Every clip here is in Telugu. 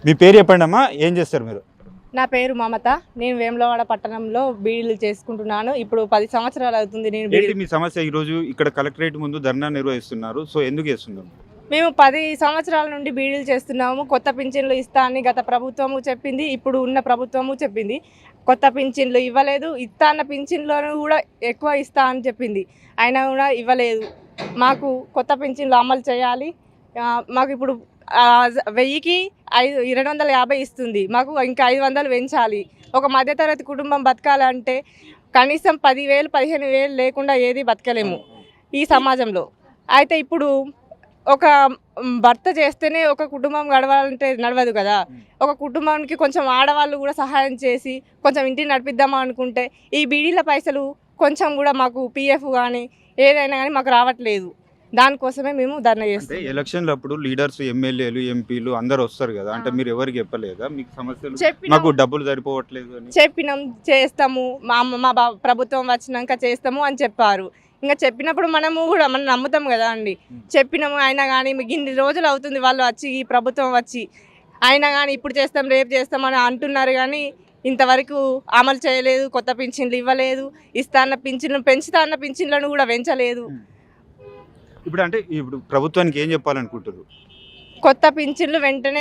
మీ పేరు చెప్పండి అమ్మా, ఏం చేస్తారు మీరు? నా పేరు మమత. నేను వేములవాడ పట్టణంలో బీడీలు చేసుకుంటున్నాను. ఇప్పుడు 10 సంవత్సరాలు అవుతుంది నేను ఏంటి మీ సమస్య? ఈ రోజు ఇక్కడ కలెక్టరేట్ ముందు ధర్నా నిర్వహిస్తున్నారు. సో ఎందుకు చేస్తున్నారు? మేము 10 సంవత్సరాల నుండి బీడీలు చేస్తున్నాము. కొత్త పింఛన్లు ఇస్తా అని గత ప్రభుత్వము చెప్పింది, ఇప్పుడు ఉన్న ప్రభుత్వము చెప్పింది. కొత్త పింఛన్లు ఇవ్వలేదు. ఇస్తా అన్న పింఛన్లను కూడా ఎక్కువ ఇస్తా అని చెప్పింది, అయినా కూడా ఇవ్వలేదు. మాకు కొత్త పింఛన్లు అమలు చేయాలి. మాకు ఇప్పుడు 1000కి 250 ఇస్తుంది, మాకు ఇంకా 500 పెంచాలి. ఒక మధ్యతరగతి కుటుంబం బతకాలంటే కనీసం 10,000 15,000 లేకుండా ఏది బతకలేము ఈ సమాజంలో. అయితే ఇప్పుడు ఒక భర్త చేస్తేనే ఒక కుటుంబం గడవాలంటే నడవదు కదా. ఒక కుటుంబానికి కొంచెం ఆడవాళ్ళు కూడా సహాయం చేసి కొంచెం ఇంటిని నడిపిద్దామా అనుకుంటే ఈ బీడీల పైసలు కొంచెం కూడా మాకు పిఎఫ్ కానీ ఏదైనా కానీ మాకు రావట్లేదు. దానికోసమే మేము ధర్నా చేస్తాం. ఎలక్షన్లు అప్పుడు లీడర్స్, ఎమ్మెల్యేలు, ఎంపీలు అందరు వస్తారు కదా, అంటే మీరు ఎవరికి చెప్పలేదా మీకు సమస్యలు? చెప్పినాం, మాకు డబ్బులు సరిపోవట్లేదు అని చెప్పినాం, చేస్తాము, మా ప్రభుత్వం వచ్చినాక చేస్తాము అని చెప్పారు. ఇంకా చెప్పినప్పుడు మనము కూడా మనం నమ్ముతాం కదా అండి. చెప్పినాము, అయినా కానీ మీకు ఇన్ని రోజులు అవుతుంది వాళ్ళు వచ్చి, ఈ ప్రభుత్వం వచ్చి, అయినా కానీ ఇప్పుడు చేస్తాం రేపు చేస్తామని అంటున్నారు కానీ ఇంతవరకు అమలు చేయలేదు. కొత్త పింఛన్లు ఇవ్వలేదు. ఇస్తా అన్న పింఛన్లు, పెంచుతా అన్న పింఛన్లను కూడా పెంచలేదు. ఇప్పుడు అంటే ఇప్పుడు ప్రభుత్వానికి ఏం చెప్పాలనుకుంటారు? కొత్త పింఛన్లు వెంటనే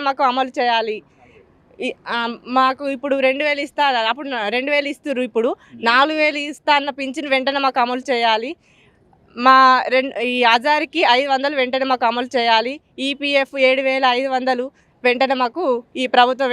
మాకు అమలు చేయాలి. మాకు ఇప్పుడు 2,000 ఇస్తా, అప్పుడు 2,000 ఇస్తారు, ఇప్పుడు 4,000 ఇస్తా అన్న పింఛన్ వెంటనే మాకు అమలు చేయాలి. ఈ 1000కి 500 వెంటనే మాకు అమలు చేయాలి. ఈపీఎఫ్ 7,500 వెంటనే మాకు ఈ ప్రభుత్వం